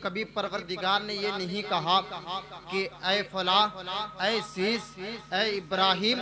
کبھی پروردگار نے یہ نہیں کہا کہ اے فلاں، اے سیس، اے ابراہیم،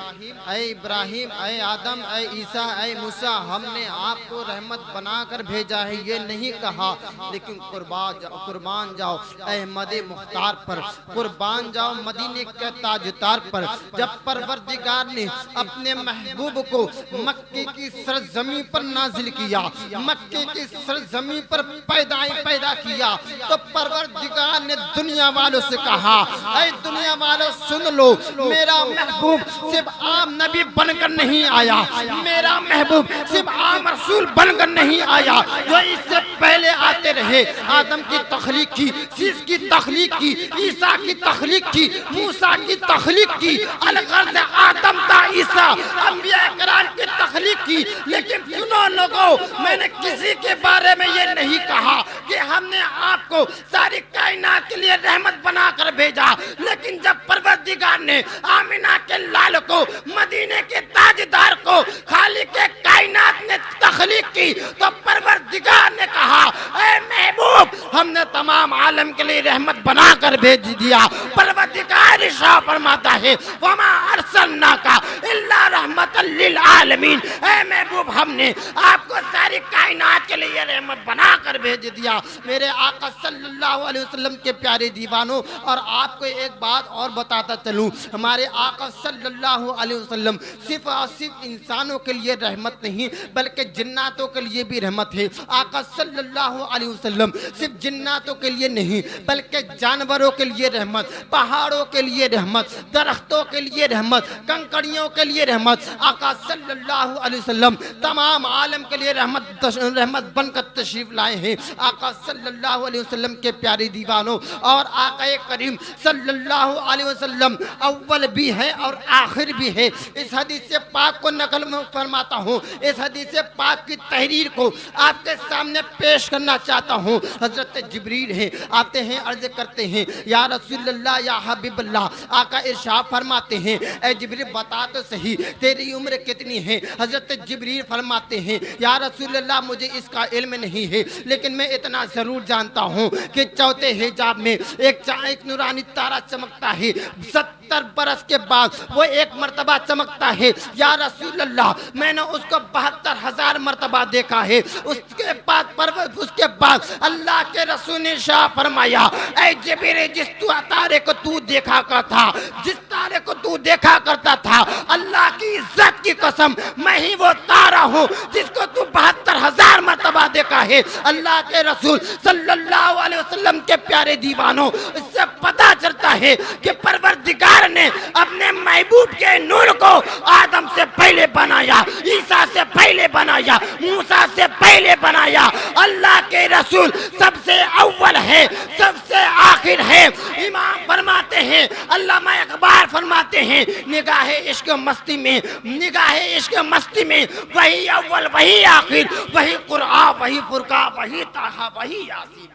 اے آدم، اے عیسیٰ، اے موسیٰ، ہم نے آپ کو رحمت بنا کر بھیجا ہے، یہ نہیں کہا۔ لیکن قربان جاؤ احمد مختار پر، قربان جاؤ مدینے کے تاجدار پر۔ جب پروردگار نے اپنے محبوب کو مکے کی سرزمین پر نازل کیا، مکے کی سرزمین پر پیدا کیا، تو پروردگار نے دنیا والوں سے کہا اے دنیا والوں سن لو، میرا محبوب صرف عام نبی بن کر نہیں آیا، میرا محبوب صرف عام رسول بن کر نہیں آیا، جو اس سے پہلے آتے رہے، آدم کی تخلیق کی، سیس کی تخلیق کی، عیسیٰ کی تخلیق کی، موسیٰ کی تخلیق کی، الغرض آدم تا عیسیٰ انبیاء کرام کی تخلیق کی۔ لیکن سنو لوگو، میں نے کسی کے بارے میں یہ نہیں کہا کہ ہم نے آپ کو ساری کائنات کے لیے رحمت بنا کر بھیجا، لیکن جب پروردگار نے آمینہ کے لال کو، مدینے کے تاجدار کو خالق کائنات نے تخلیق کی، تو پروردگار نے کہا اے محبوب ہم نے تمام عالم کے لیے رحمت بنا کر بھیج دیا۔ پروردگار ارشاد فرماتا ہے وما ارسلناک الا رحمت للعالمین، اے محبوب ہم نے آپ کو ساری کائنات کے لیے رحمت بنا کر بھیج دیا۔ میرے آقا صلی اللہ علیہ وسلم کے پیارے دیوانوں، اور آپ کو ایک بات اور بتاتا چلوں، ہمارے آقا صلی اللہ علیہ وسلم صرف اور صرف انسانوں کے لیے رحمت نہیں بلکہ جناتوں کے لیے بھی رحمت ہے۔ آقا صلی اللہ علیہ وسلم صرف جناتوں کے لیے نہیں بلکہ جانوروں کے لیے رحمت، پہاڑوں کے لیے رحمت، درختوں کے لیے رحمت، کنکریوں کے لیے رحمت۔ آقا صلی اللہ علیہ وسلم تمام عالم کے لیے رحمت بن کر تشریف لائے ہیں۔ آقا صلی اللہ علیہ وسلم کے پیارے دیوانوں، اور آقا کریم صلی اللہ علیہ وسلم اول بھی ہے اور آخر بھی ہے۔ اس حدیث پاک کو نقل فرماتا ہوں، اس حدیث پاک کی تحریر کو آپ کے سامنے پیش کرنا چاہتا ہوں۔ حضرت جبریل ہیں، آتے ہیں، عرض کرتے ہیں یا رسول اللہ یا حبیب اللہ۔ آقا ارشاد فرماتے ہیں اے جبریل بتا تو صحیح تیری عمر کتنی ہے؟ حضرت جبریل فرماتے ہیں یا رسول اللہ مجھے اس کا علم نہیں ہے، لیکن میں اتنا ضرور جانتا ہوں کہ چوتھے حجاب میں ایک نورانی تارا چمکتا ہے، 70 برس کے بعد وہ ایک مرتبہ چمکتا ہے۔ یا رسول اللہ میں نے اس کو 72,000 مرتبہ دیکھا ہے۔ اس کے بعد اللہ کے رسول نے ارشاد فرمایا اے جبریل جس تارے کو تو دیکھا کرتا، جس تارے کو تو دیکھا کرتا تھا، اللہ کی عزت کی قسم میں ہی وہ تارا ہوں جس کو تو 72,000 مرتبہ دیکھا ہے۔ اللہ کے رسول صلی اللہ علیہ وسلم کے پیارے دیوانوں، اس سے پتہ چلتا ہے کہ پروردگار نے اپنے محبوب کے نور کو آدم سے پہلے بنایا، عیسیٰ سے پہلے بنایا، موسیٰ سے پہلے بنایا۔ اللہ کے رسول سب سے اول ہے، سب سے آخر ہے۔ امام فرماتے ہیں، علامہ اقبال فرماتے ہیں نگاہ عشق مستی میں، نگاہ عشق مستی میں وہی اول وہی آخر، وہی قرآن وہی فرقان وہی طٰہٰ وہی یاسین۔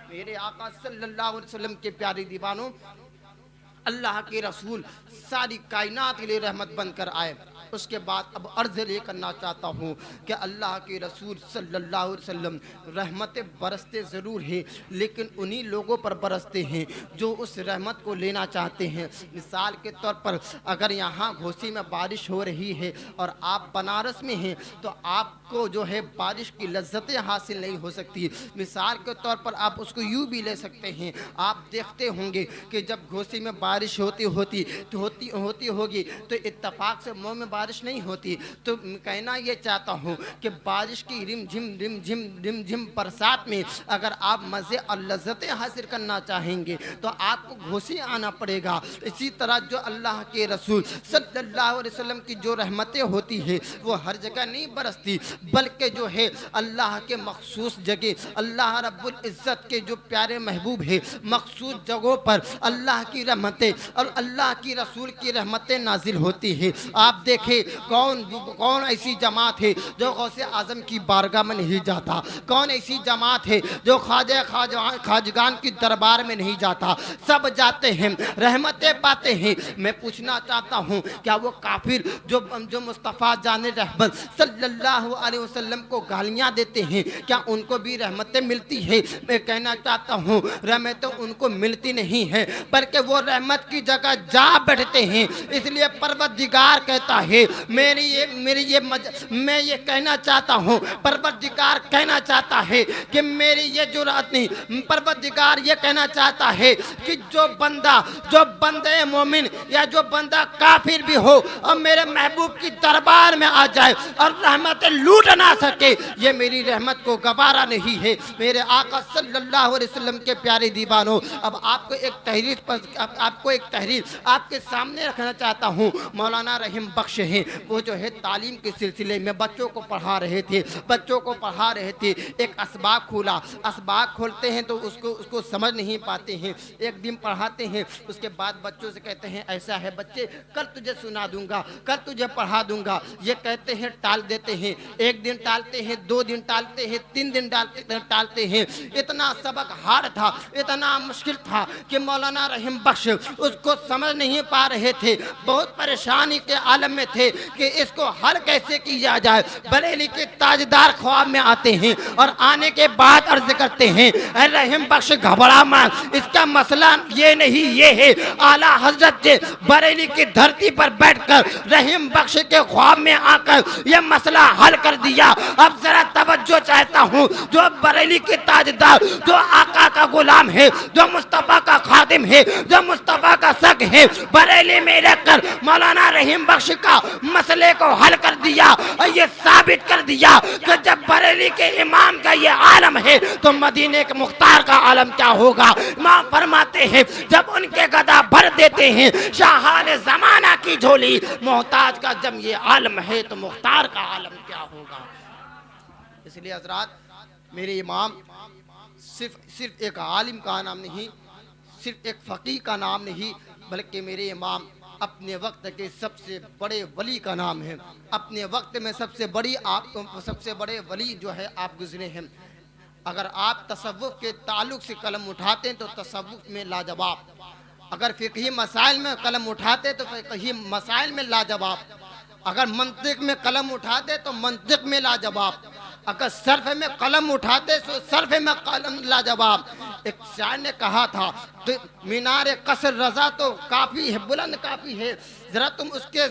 میرے آقا صلی اللہ علیہ وسلم کے پیارے دیوانوں، اللہ کے رسول ساری کائنات کے لیے رحمت بن کر آئے۔ اس کے بعد اب عرض لے کرنا چاہتا ہوں کہ اللہ کے رسول صلی اللہ علیہ وسلم رحمتیں برستے ضرور ہیں، لیکن انہی لوگوں پر برستے ہیں جو اس رحمت کو لینا چاہتے ہیں۔ مثال کے طور پر اگر یہاں گھوسی میں بارش ہو رہی ہے اور آپ بنارس میں ہیں تو آپ کو جو ہے بارش کی لذتیں حاصل نہیں ہو سکتی۔ مثال کے طور پر آپ اس کو یوں بھی لے سکتے ہیں، آپ دیکھتے ہوں گے کہ جب گھوسی میں بارش ہوتی ہوگی تو اتفاق سے مئو میں بارش نہیں ہوتی۔ تو کہنا یہ چاہتا ہوں کہ بارش کی رم جھم برسات میں اگر آپ مزے اور لذتیں حاصل کرنا چاہیں گے تو آپ کو گھوسی آنا پڑے گا۔ اسی طرح جو اللہ کے رسول صلی اللہ علیہ وسلم کی جو رحمتیں ہوتی ہیں وہ ہر جگہ نہیں برستی، بلکہ جو ہے اللہ کے مخصوص جگہ، اللہ رب العزت کے جو پیارے محبوب ہیں مخصوص جگہوں پر اللہ کی رحمتیں اور اللہ کی رسول کی رحمتیں نازل ہوتی ہیں۔ آپ دیکھیں हैं कौन ऐसी जमात है जो गौसे आजम की बारगाह में नहीं जाता, कौन ऐसी जमात है जो खाजगान की दरबार में नहीं जाता। सब जाते हैं, रहमतें पाते हैं। मैं पूछना चाहता हूँ क्या वो काफिर जो मुस्तफ़ा जान रहमत सल्लल्लाहु अलैहि वसल्लम को गालियाँ देते हैं, क्या उनको भी रहमतें मिलती है? मैं कहना चाहता हूँ रहमतें उनको मिलती नहीं है, बल्कि वो रहमत की जगह जा बैठते हैं। इसलिए परवरदिगार कहता है मैं ये कहना चाहता हूँ, परवरदिगार कहना चाहता है कि मेरी ये जुरात नहीं, परवरदिगार ये कहना चाहता है कि जो बंदे मोमिन या जो बंदा काफिर भी हो और मेरे महबूब की दरबार में आ जाए और रहमतें लूट ना सके, ये मेरी रहमत को गवारा नहीं है। मेरे आका सल्लल्लाहु अलैहि वसल्लम के प्यारे दीवानों, अब आपको एक तहरीर आपके सामने रखना चाहता हूँ। मौलाना रहीम बख्श हैं, वो जो है तालीम के सिलसिले में बच्चों को पढ़ा रहे थे। एक असबाक खोला, असबाक खोलते हैं तो उसको समझ नहीं पाते हैं। एक दिन पढ़ाते हैं, उसके बाद बच्चों से कहते हैं ऐसा है बच्चे, कल तुझे सुना दूंगा, कल तुझे पढ़ा दूंगा। ये कहते हैं, टाल देते हैं। एक दिन टालते हैं, 2 दिन टालते हैं, 3 दिन टालते हैं। इतना सबक हार्ड था, इतना मुश्किल था कि मौलाना रहीम बख्श उसको समझ नहीं पा रहे थे। बहुत परेशानी के आलम में थे कि इसको हल कैसे किया जाए। बरेली के ताजदार ख्वाब में आते हैं और आने के बाद अर्ज करते हैं रहीम बख्श घबरा मत, इसका मसला ये नहीं ये है। आला हजरत ने बरेली की धरती पर बैठकर रहीम बख्श के ख्वाब में आकर ये मसला हल कर दिया। अब जरा तवज्जो चाहता हूँ, जो बरेली के ताजदार, जो आका का गुलाम है, जो मुस्तफा का खादिम है, जो मुस्तफा का सग है, बरेली में रहकर मौलाना रहीम बख्श का मसले को हल कर दिया और ये साबित कर दिया कि जब बरेली के इमाम का ये आलम है तो मदीने के मुख्तार का आलम क्या होगा। इमाम फरमाते हैं जब उनके गदा भर देते हैं शाहान जमाना की झोली, मोहताज का जब ये आलम है तो मुख्तार का आलम क्या होगा। इसलिए हजरात, मेरे इमाम सिर्फ एक आलिम का नाम नहीं, सिर्फ एक फ़कीह का नाम नहीं, बल्कि मेरे इमाम अपने वक्त के सबसे बड़े वली का नाम है। अपने वक्त में सबसे बड़े वली जो है आप गुजरे हैं। अगर आप तसव्वुफ के ताल्लुक से कलम उठाते हैं तो तसव्वुफ में लाजवाब, अगर फ़िक़ही मसाइल में कलम उठाते तो फ़िक़ही मसाइल में लाजवाब, अगर मंतिक में कलम उठाते तो मंतिक में लाजवाब, अगर सर्फ में कलम उठाते तो सर्फ में कलम लाजवाब। एक शायर ने कहा था तो मीनार कसर रजा तो काफ़ी है, बुलंद काफ़ी है, ज़रा तुम उसके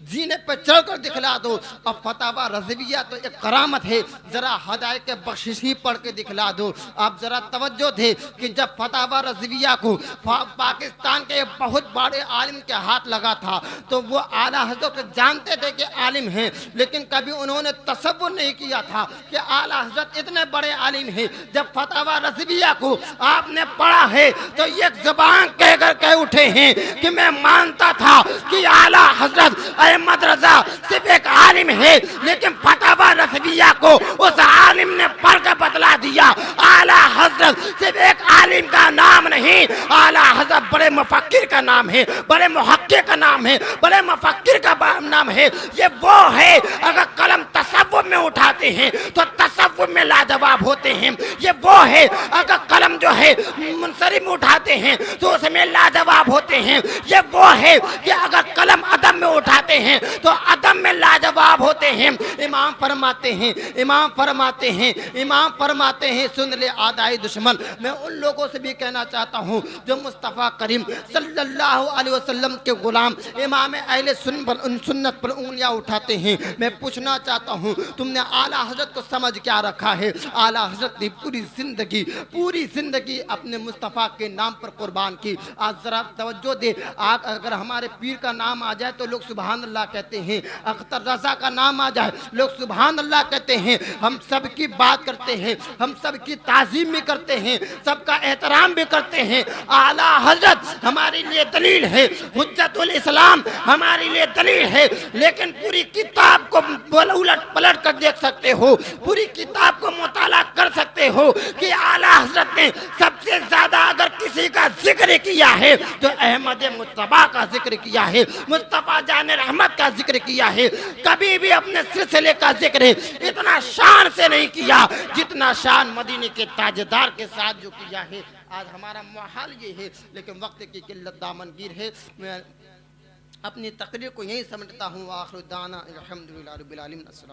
जीने पर चढ़ कर दिखला दो। अब फतावा रज़विया तो एक करामत है, ज़रा हदायत के बख्शिशी पढ़ के दिखला दो। आप ज़रा तवज्जो थे कि जब फतावा रज़विया को पाकिस्तान के बहुत बड़े आलिम के हाथ लगा था तो वो आला हज़रत जानते थे कि आलिम हैं, लेकिन कभी उन्होंने तसव्वुर नहीं किया था कि आला हज़रत इतने बड़े आलिम हैं। जब फतावा रज़विया को आपने पढ़ा है तो ये ज़बान कहकर कह उठे हैं कि मैं मानता था कि आला हज़रत अहमद रज़ा सिर्फ एक आलिम है, लेकिन फतावा रज़विया को उस आलिम ने पढ़ कर बतला दिया आला हज़रत सिर्फ एक आलिम का नाम नहीं, आला हज़रत बड़े मुफक्किर का नाम है, बड़े मुहक्किक का नाम है, बड़े मुफक्किर का नाम है। ये वो है अगर कलम तसव्वुफ में उठाते हैं तो तसव्वुफ में लाजवाब होते हैं। ये वो है अगर कलम जो है मुनसरिफ में उठाते हैं तो उसमें लाजवाब होते हैं। ये वो है कि अगर कलम अदब में उठाते हैं तो अदब में लाजवाब होते हैं। इमाम फरमाते हैं सुन ले आदाई दुश्मन। मैं उन लोगों से भी कहना चाहता हूँ जो मुस्तफ़ा करीम सल्लल्लाहु अलैहि वसल्लम के गुलाम इमाम अहले सुन्नत पर उंगलियां उठाते हैं। मैं पूछना चाहता हूँ तुमने आला हज़रत को समझ क्या रखा है। आला हज़रत ने पूरी ज़िंदगी अपने मुस्तफ़ा के नाम पर कुर्बान की। आज ज़रा तवज्जो दे, अगर हमारे पीर का नाम आ जाए तो लोग सुभान अल्लाह कहते हैं, अख्तर रज़ा का नाम आ जाए लोग सुभान अल्लाह कहते हैं। हम सब की बात करते हैं, हम सब की ताज़ीम भी करते हैं, सबका एहतराम भी करते हैं। आला हज़रत हमारे लिए दलील है, हुज्जतुल इस्लाम हमारे लिए दलील है, लेकिन पूरी किताब को उलट पलट कर देख सकते हो, पूरी किताब को मुताला کر سکتے ہو کہ اعلیٰ حضرت نے سب سے زیادہ اگر کسی کا ذکر کیا ہے تو احمد مصطفیٰ کا ذکر کیا ہے، مصطفیٰ جان رحمت کا ذکر کیا ہے۔ کبھی بھی اپنے سلسلے کا ذکر اتنا شان سے نہیں کیا جتنا شان مدینے کے تاجدار کے ساتھ جو کیا ہے۔ آج ہمارا محال یہ ہے، لیکن وقت کی قلت دامنگیر ہے۔ میں اپنی تقریر کو یہیں سمجھتا ہوں۔ آخر دعوانا الحمدللہ رب العالمین۔ السلام